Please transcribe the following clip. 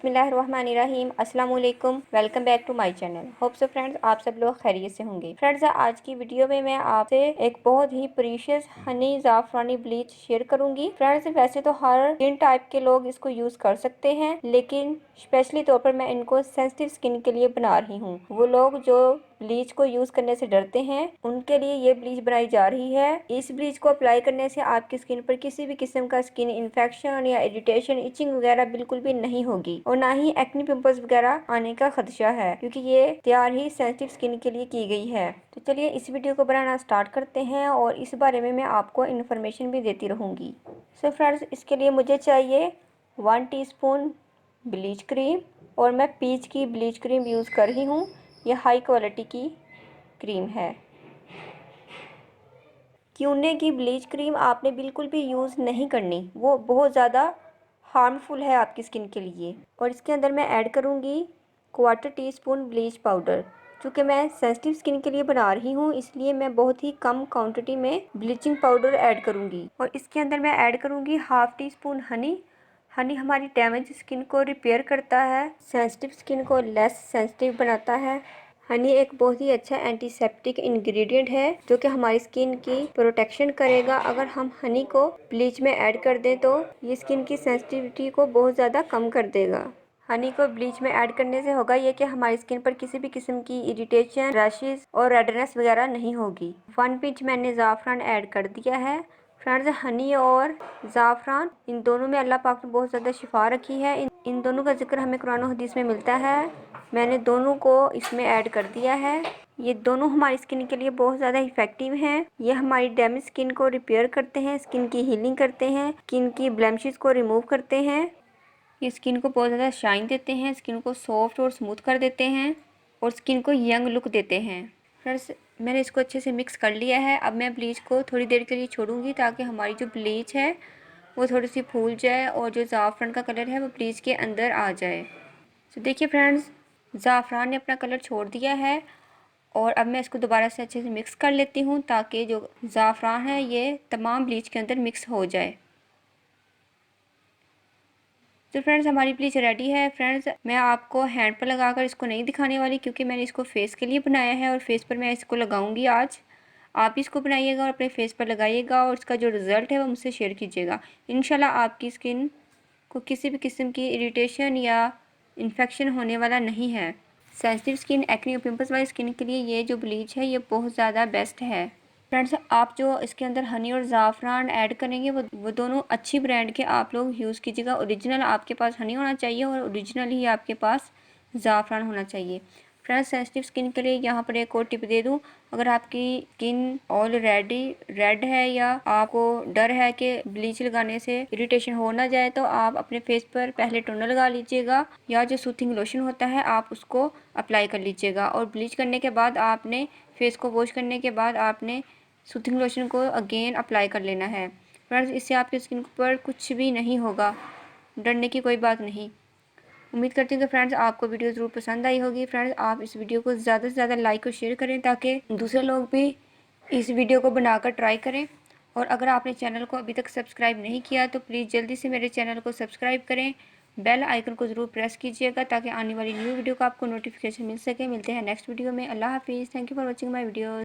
बिस्मिल्लाहिर्रहमानिर्रहीम, अस्सलाम वालेकुम। Welcome back to my channel. Hope so friends आप सब लोग खैरियत से होंगे। फ्रेंड्स आज की वीडियो में मैं आपसे एक बहुत ही प्रीशियस हनी ज़ाफ़रानी ब्लीच शेयर करूंगी। फ्रेंड्स वैसे तो हर स्किन टाइप के लोग इसको यूज कर सकते हैं, लेकिन स्पेशली तौर पर मैं इनको सेंसिटिव स्किन के लिए बना रही हूँ। वो लोग जो ब्लीच को यूज करने से डरते हैं उनके लिए ये ब्लीच बनाई जा रही है। इस ब्लीच को अप्लाई करने से आपकी स्किन पर किसी भी किस्म का स्किन इन्फेक्शन या इरिटेशन, इचिंग वगैरह बिल्कुल भी नहीं होगी और ना ही एक्ने पिंपल्स वगैरह आने का खदशा है, क्योंकि ये तैयार ही सेंसिटिव स्किन के लिए की गई है। तो चलिए इस वीडियो को बनाना स्टार्ट करते हैं और इस बारे में मैं आपको इन्फॉर्मेशन भी देती रहूंगी। सो फ्रेंड्स इसके लिए मुझे चाहिए 1 टीस्पून ब्लीच क्रीम और मैं पीच की ब्लीच क्रीम यूज़ कर रही हूँ। यह हाई क्वालिटी की क्रीम है। क्यूने की ब्लीच क्रीम आपने बिल्कुल भी यूज़ नहीं करनी, वो बहुत ज़्यादा हार्मफुल है आपकी स्किन के लिए। और इसके अंदर मैं ऐड करूँगी 1/4 टीस्पून ब्लीच पाउडर। चूँकि मैं सेंसिटिव स्किन के लिए बना रही हूँ इसलिए मैं बहुत ही कम क्वांटिटी में ब्लीचिंग पाउडर ऐड करूँगी। और इसके अंदर मैं ऐड करूँगी 1/2 टीस्पून हनी। हनी हमारी डैमेज स्किन को रिपेयर करता है, सेंसिटिव स्किन को लेस सेंसिटिव बनाता है। हनी एक बहुत ही अच्छा एंटीसेप्टिक इंग्रेडिएंट है जो कि हमारी स्किन की प्रोटेक्शन करेगा। अगर हम हनी को ब्लीच में ऐड कर दें तो ये स्किन की सेंसिटिविटी को बहुत ज़्यादा कम कर देगा। हनी को ब्लीच में ऐड करने से होगा ये कि हमारी स्किन पर किसी भी किस्म की इरिटेशन, रैशेस और रेडनेस वगैरह नहीं होगी। 1 पिंच मैंने ज़ाफ़रान ऐड कर दिया है। फ्रेंड्स हनी और ज़ाफ़रान इन दोनों में अल्लाह पाक ने बहुत ज़्यादा शिफा रखी है। इन दोनों का जिक्र हमें कुरान और हदीस में मिलता है। मैंने दोनों को इसमें ऐड कर दिया है। ये दोनों हमारी स्किन के लिए बहुत ज़्यादा इफ़ेक्टिव हैं। ये हमारी डैमेज स्किन को रिपेयर करते हैं, स्किन की हीलिंग करते हैं, स्किन की ब्लेमिशेस को रिमूव करते हैं। ये स्किन को बहुत ज़्यादा शाइन देते हैं, स्किन को सॉफ्ट और स्मूथ कर देते हैं और स्किन को यंग लुक देते हैं। फ्रेंड्स मैंने इसको अच्छे से मिक्स कर लिया है। अब मैं ब्लीच को थोड़ी देर के लिए छोड़ूंगी ताकि हमारी जो ब्लीच है वो थोड़ी सी फूल जाए और जो ज़ाफ़रान का कलर है वो ब्लीच के अंदर आ जाए। तो देखिए फ्रेंड्स ज़ाफ़रान ने अपना कलर छोड़ दिया है और अब मैं इसको दोबारा से अच्छे से मिक्स कर लेती हूँ ताकि जो ज़ाफ़रान है ये तमाम ब्लीच के अंदर मिक्स हो जाए। तो फ्रेंड्स हमारी ब्लीच रेडी है। फ्रेंड्स मैं आपको हैंड पर लगाकर इसको नहीं दिखाने वाली क्योंकि मैंने इसको फेस के लिए बनाया है और फेस पर मैं इसको लगाऊंगी आज। आप इसको बनाइएगा और अपने फेस पर लगाइएगा और इसका जो रिज़ल्ट है वो मुझसे शेयर कीजिएगा। इंशाल्लाह आपकी स्किन को किसी भी किस्म की इरिटेशन या इन्फेक्शन होने वाला नहीं है। सेंसिटिव स्किन, एक्ने और पिंपल्स वाली स्किन के लिए ये जो ब्लीच है ये बहुत ज़्यादा बेस्ट है। फ्रेंड्स आप जो इसके अंदर हनी और ज़ाफ़रान ऐड करेंगे वो दोनों अच्छी ब्रांड के आप लोग यूज़ कीजिएगा। ओरिजिनल आपके पास हनी होना चाहिए और ओरिजिनल ही आपके पास ज़ाफ़रान होना चाहिए। फ्रेंड्स सेंसिटिव स्किन के लिए यहाँ पर एक और टिप दे दूँ, अगर आपकी स्किन ऑलरेडी रेड है या आपको डर है कि ब्लीच लगाने से इरिटेशन हो ना जाए तो आप अपने फेस पर पहले टोनर लगा लीजिएगा या जो सूथिंग लोशन होता है आप उसको अप्लाई कर लीजिएगा और ब्लीच करने के बाद आपने फेस को वॉश करने के बाद आपने सूथिंग लोशन को अगेन अप्लाई कर लेना है। फ्रेंड्स इससे आपकी स्किन पर कुछ भी नहीं होगा, डरने की कोई बात नहीं। उम्मीद करती हूँ कि फ्रेंड्स आपको वीडियो ज़रूर पसंद आई होगी। फ्रेंड्स आप इस वीडियो को ज़्यादा से ज़्यादा लाइक और शेयर करें ताकि दूसरे लोग भी इस वीडियो को बनाकर ट्राई करें। और अगर आपने चैनल को अभी तक सब्सक्राइब नहीं किया तो प्लीज़ जल्दी से मेरे चैनल को सब्सक्राइब करें, बेल आइकन को ज़रूर प्रेस कीजिएगा ताकि आने वाली न्यू वीडियो का आपको नोटिफिकेशन मिल सके। मिलते हैं नेक्स्ट वीडियो में। अल्लाह हाफिज़। Thank you for watching my video.